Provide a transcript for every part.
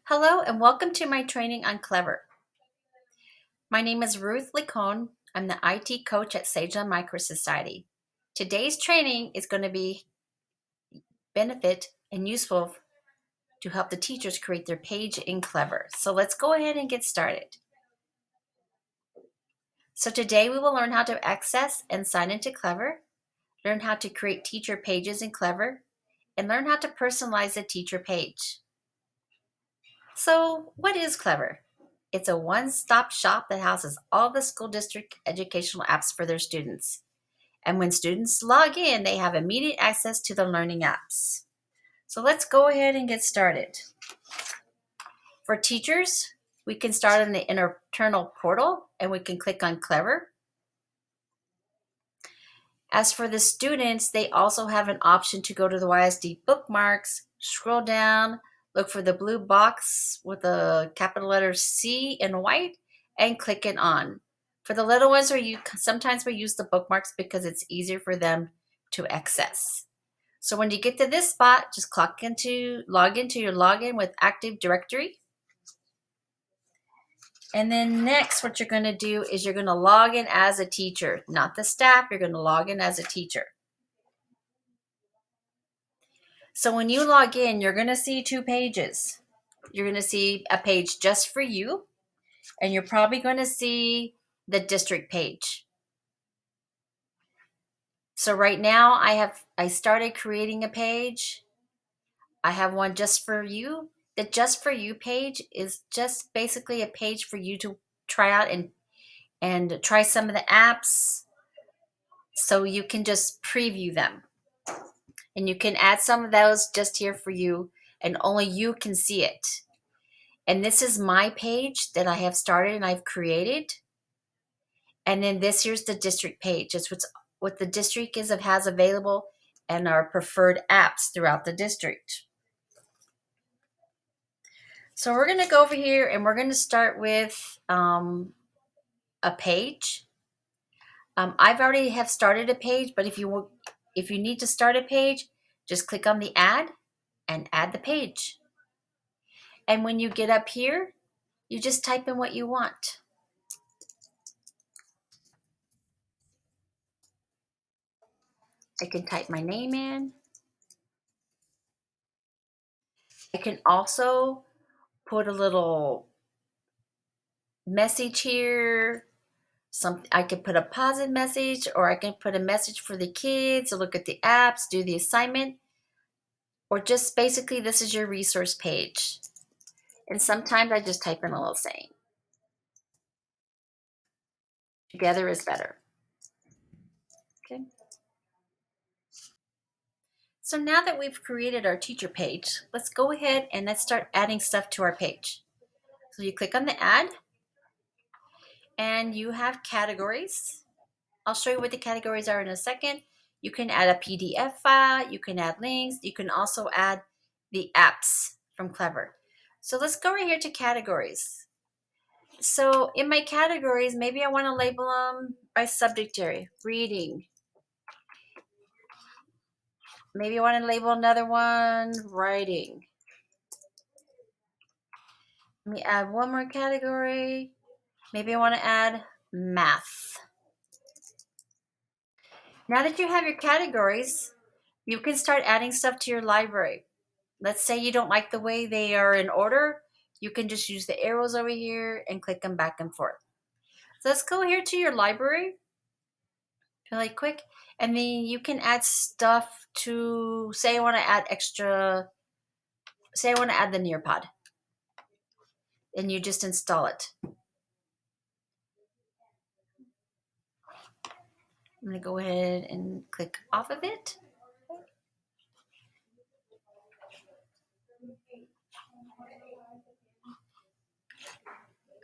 Hello and welcome to my training on Clever. My name is Ruth Licone. I'm the IT coach at Sageland Micro Society. Today's training is going to be benefit and useful to help the teachers create their page in Clever. So let's go ahead and get started. So today we will learn how to access and sign into Clever, learn how to create teacher pages in Clever, and learn how to personalize a teacher page. So what is Clever? It's a one-stop shop that houses all the school district educational apps for their students. And when students log in, they have immediate access to the learning apps. So let's go ahead and get started. For teachers, we can start in the internal portal and we can click on Clever. As for the students, they also have an option to go to the YSD bookmarks, scroll down, look for the blue box with the capital letter C in white, and click it on. For the little ones, sometimes we use the bookmarks because it's easier for them to access. So when you get to this spot, just log into your login with Active Directory. And then next, what you're going to do is you're going to log in as a teacher, not the staff. You're going to log in as a teacher. So when you log in, you're going to see two pages. You're going to see a page just for you, and you're probably going to see the district page. So right now I started creating a page. I have one just for you. The just for you page is just basically a page for you to try out and try some of the apps so you can just preview them. And you can add some of those just here for you, and only you can see it. And this is my page that I have started and I've created. And then this here's the district page. It's what the district has available and our preferred apps throughout the district. So we're going to go over here and we're going to start with a page. I've already have started a page, but if you need to start a page, just click on the add and add the page. And when you get up here, you just type in what you want. I can type my name in. I can also put a little message here. I can put a positive message, or I can put a message for the kids to look at the apps, do the assignment, or just basically this is your resource page. And sometimes I just type in a little saying. Together is better. Okay. So now that we've created our teacher page, let's go ahead and let's start adding stuff to our page. So you click on the add and you have categories. I'll show you what the categories are in a second. You can add a PDF file, you can add links, you can also add the apps from Clever. So let's go right here to categories. So in my categories, maybe I want to label them by subject area, reading. Maybe I want to label another one, writing. Let me add one more category. Maybe I want to add math. Now that you have your categories, you can start adding stuff to your library. Let's say you don't like the way they are in order. You can just use the arrows over here and click them back and forth. So let's go here to your library really quick. And then you can add stuff to, say I want to add the Nearpod. And you just install it. I'm going to go ahead and click off of it.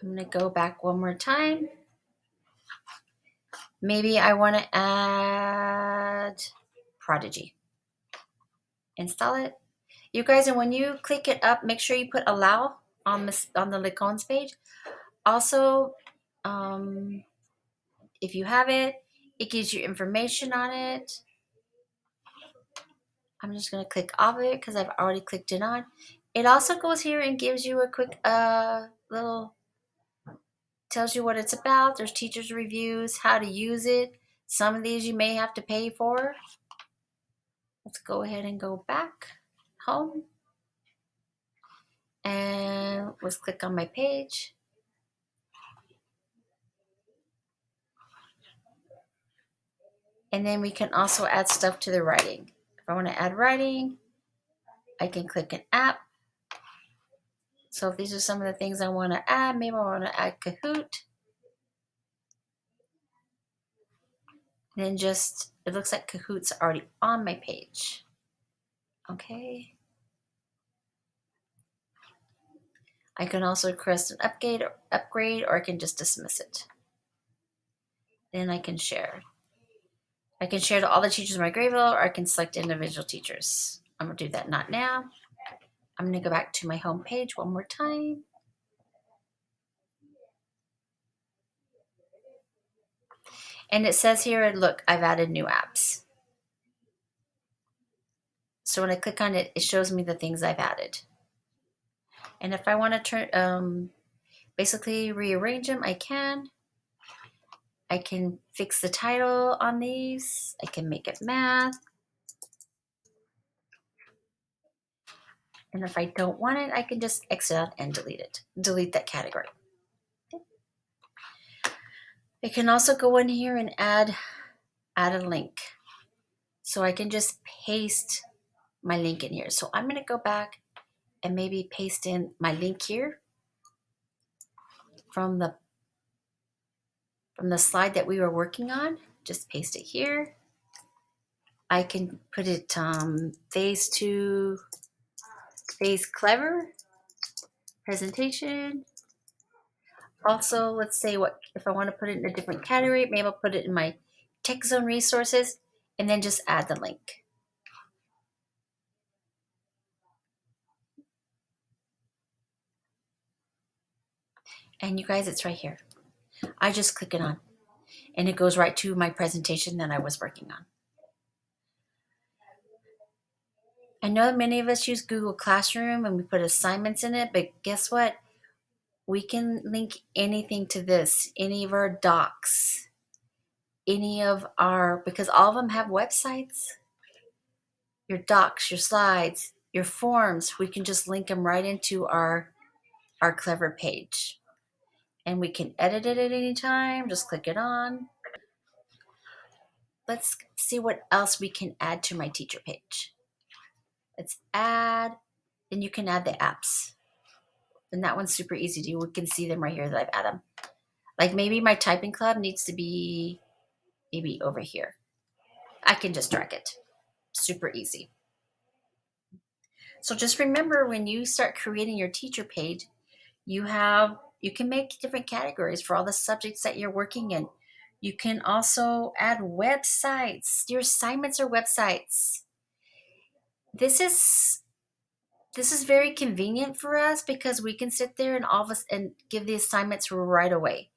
I'm going to go back one more time. Maybe I want to add Prodigy. Install it. You guys, and when you click it up, make sure you put allow on the Licone's page. Also, if you have it, it gives you information on it. I'm just going to click off of it because I've already clicked it on. It also goes here and gives you a quick little, tells you what it's about. There's teachers' reviews, how to use it. Some of these you may have to pay for. Let's go ahead and go back home. And let's click on my page. And then we can also add stuff to the writing. If I want to add writing, I can click an app. So if these are some of the things I want to add, maybe I want to add Kahoot. And then just, it looks like Kahoot's already on my page. Okay. I can also request an upgrade, or I can just dismiss it. Then I can share. I can share to all the teachers in my grade level, or I can select individual teachers. I'm gonna do that not now. I'm gonna go back to my home page one more time. And it says here, look, I've added new apps. So when I click on it, it shows me the things I've added. And if I want to basically rearrange them, I can. I can fix the title on these. I can make it math. And if I don't want it, I can just exit out and delete it. Delete that category. I can also go in here and add a link. So I can just paste my link in here. So I'm going to go back and maybe paste in my link here from the slide that we were working on. Just paste it here. I can put it phase 2, phase clever presentation. Also, let's say what if I want to put it in a different category, maybe I'll put it in my tech zone resources and then just add the link. And you guys, it's right here. I just click it on and it goes right to my presentation that I was working on. I know many of us use Google Classroom and we put assignments in it, but guess what? We can link anything to this, any of our docs, because all of them have websites. Your docs, your slides, your forms, we can just link them right into our Clever page. And we can edit it at any time, just click it on. Let's see what else we can add to my teacher page. Let's add, then you can add the apps. And that one's super easy to do. We can see them right here that I've added them. Like maybe my typing club needs to be maybe over here. I can just drag it. Super easy. So just remember when you start creating your teacher page, you can make different categories for all the subjects that you're working in. You can also add websites. Your assignments are websites. This is very convenient for us because we can sit there and all of us and give the assignments right away.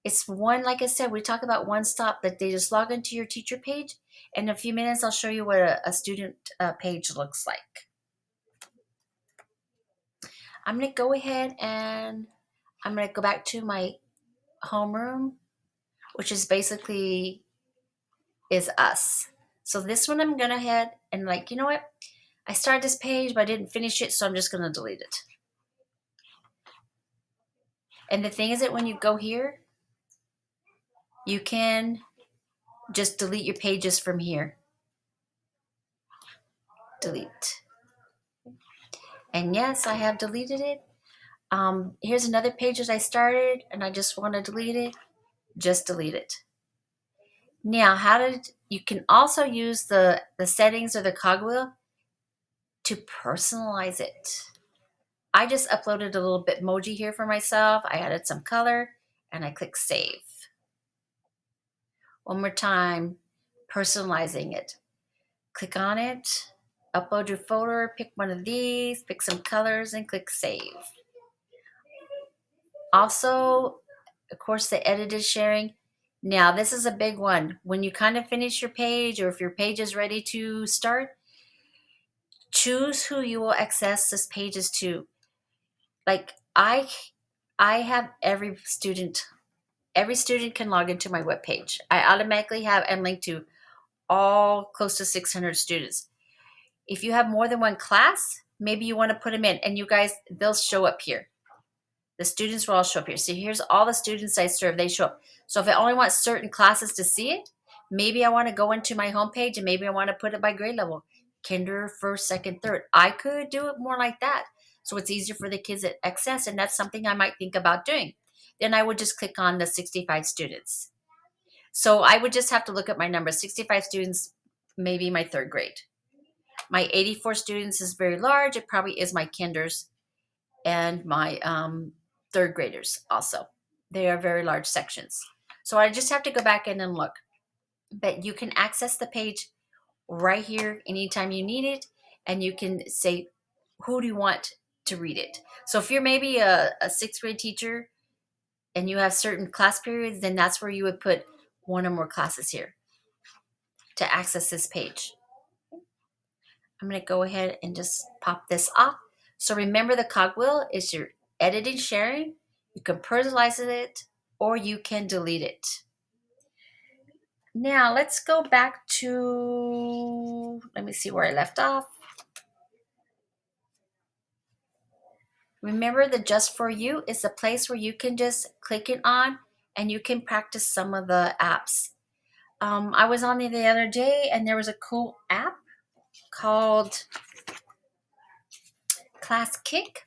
It's one, like I said, we talk about one stop that they just log into your teacher page. In a few minutes, I'll show you what a student page looks like. I'm going to go ahead and I'm going to go back to my homeroom, which is basically is us. So this one I'm going to head and like, you know what? I started this page, but I didn't finish it, so I'm just going to delete it. And the thing is that when you go here, you can just delete your pages from here. Delete. And yes, I have deleted it. Here's another page that I started and I just want to delete it. Just delete it. Now, you can also use the settings or the cogwheel to personalize it. I just uploaded a little Bitmoji here for myself. I added some color and I click save. One more time, personalizing it. Click on it, upload your folder, pick one of these, pick some colors and click save. Also, of course, the edited sharing. Now, this is a big one. When you kind of finish your page or if your page is ready to start, Choose who you will access this pages to. Like I have every student can log into my webpage. I automatically have and link to all close to 600 students. If you have more than one class, maybe you want to put them in, and you guys, they'll show up here. The students will all show up here. So here's all the students I serve, they show up. So if I only want certain classes to see it, maybe I want to go into my homepage and maybe I want to put it by grade level. Kinder, first, second, third. I could do it more like that. So it's easier for the kids to access, and that's something I might think about doing. Then I would just click on the 65 students. So I would just have to look at my numbers. 65 students, maybe my third grade. My 84 students is very large. It probably is my kinders and my third graders also. They are very large sections. So I just have to go back in and look. But you can access the page right here anytime you need it. And you can say, who do you want to read it? So if you're maybe a sixth grade teacher and you have certain class periods, then that's where you would put one or more classes here to access this page. I'm going to go ahead and just pop this off. So remember, the cogwheel is your editing, sharing. You can personalize it or you can delete it. Now let's go back to, let me see where I left off. Remember, the Just For You is a place where you can just click it on and you can practice some of the apps. I was on there the other day and there was a cool app called Class Kick.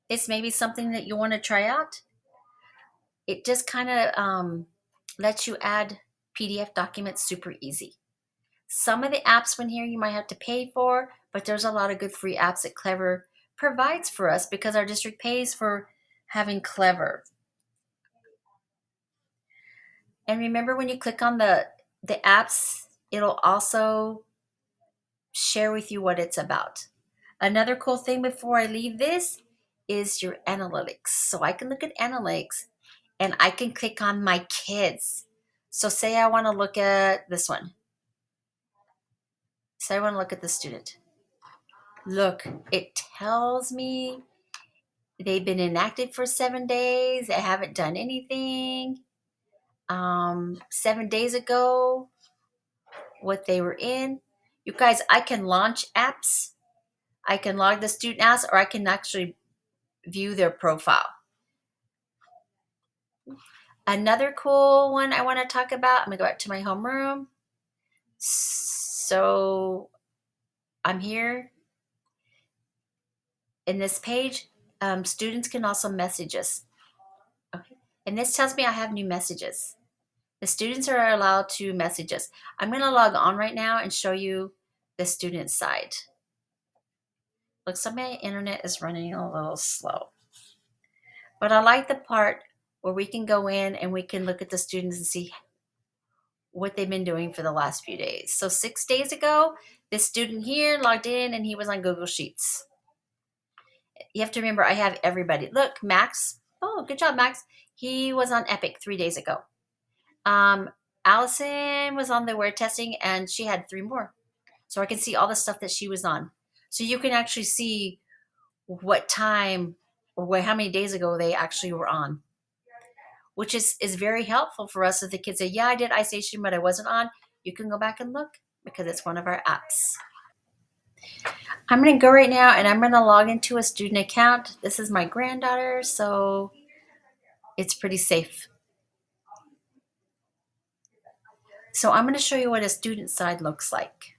It's maybe something that you want to try out. It just kind of lets you add PDF documents super easy. Some of the apps in here you might have to pay for, but there's a lot of good free apps that Clever provides for us because our district pays for having Clever. And remember, when you click on the apps, it'll also share with you what it's about. Another cool thing before I leave this is your analytics. So I can look at analytics and I can click on my kids. So say I want to look at this one. Say I want to look at the student. Look, it tells me they've been inactive for 7 days. They haven't done anything. 7 days ago, what they were in. You guys, I can launch apps. I can log the student as, or I can actually view their profile. Another cool one I want to talk about, I'm going to go back to my homeroom. So I'm here in this page. Students can also message us. Okay. And this tells me I have new messages. The students are allowed to message us. I'm going to log on right now and show you the student side. Look, some of my internet is running a little slow. But I like the part where we can go in and we can look at the students and see what they've been doing for the last few days. So 6 days ago, this student here logged in and he was on Google Sheets. You have to remember, I have everybody. Look, Max. Oh, good job, Max. He was on Epic 3 days ago. Allison was on the word testing and she had 3 more. So I can see all the stuff that she was on. So you can actually see what time or how many days ago they actually were on, which is very helpful for us. If the kids say, yeah, I did iStation, but I wasn't on, you can go back and look because it's one of our apps. I'm going to go right now and I'm going to log into a student account. This is my granddaughter, so it's pretty safe. So I'm going to show you what a student side looks like.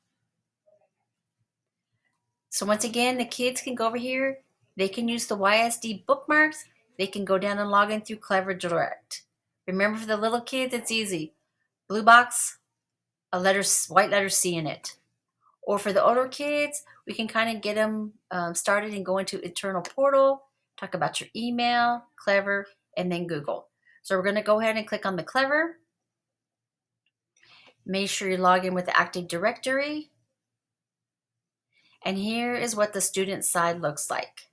So once again, the kids can go over here. They can use the YSD bookmarks. They can go down and log in through Clever Direct. Remember, for the little kids, it's easy. Blue box, a letter, white letter C in it. Or for the older kids, we can kind of get them started and go into internal portal, talk about your email, Clever, and then Google. So we're going to go ahead and click on the Clever. Make sure you log in with the Active Directory. And here is what the student side looks like.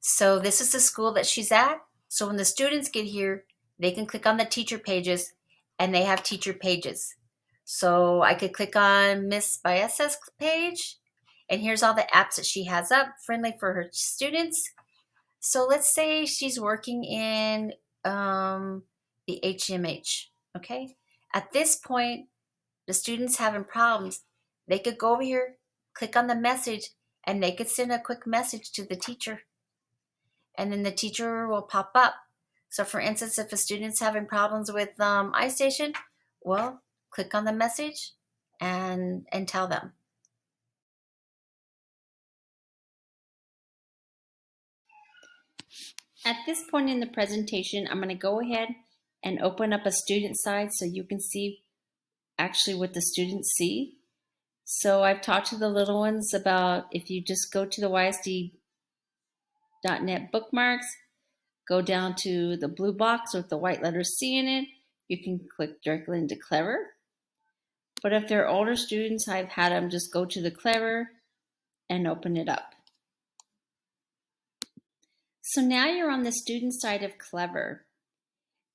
So this is the school that she's at. So when the students get here, they can click on the teacher pages and they have teacher pages. So I could click on Miss Baesa's page And here's all the apps that she has up, friendly for her students. So let's say she's working in the HMH, okay? At this point, the students having problems, they could go over here, click on the message, and they could send a quick message to the teacher. And then the teacher will pop up. So for instance, if a student's having problems with iStation, well, click on the message and tell them. At this point in the presentation, I'm going to go ahead and open up a student side so you can see actually what the students see. So I've talked to the little ones about if you just go to the YSD.net bookmarks, go down to the blue box with the white letter C in it, you can click directly into Clever. But if they're older students, I've had them just go to the Clever and open it up. So now you're on the student side of Clever.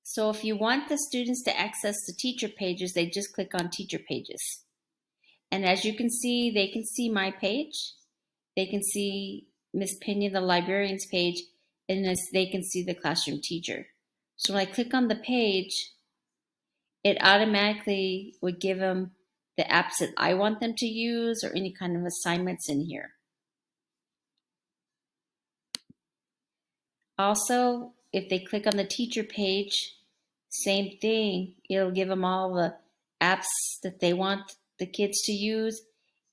So if you want the students to access the teacher pages, they just click on teacher pages. And as you can see, they can see my page. They can see Miss Pena, the librarian's page, and they can see the classroom teacher. So when I click on the page, it automatically would give them the apps that I want them to use or any kind of assignments in here. Also, if they click on the teacher page, same thing. It'll give them all the apps that they want the kids to use.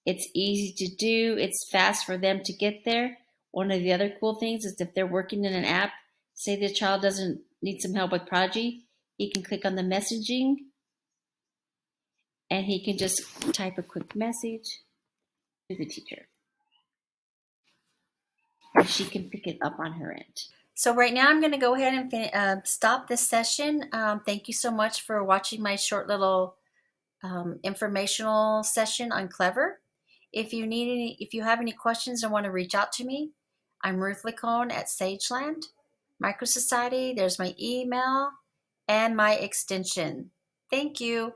It's easy to do. It's fast for them to get there. One of the other cool things is if they're working in an app, say the child doesn't need some help with Prodigy, he can click on the messaging and he can just type a quick message to the teacher. And she can pick it up on her end. So right now I'm going to go ahead and stop this session. Thank you so much for watching my short little informational session on Clever. If you have any questions or want to reach out to me, I'm Ruth Lacone at Sageland Micro Society. There's my email and my extension. Thank you.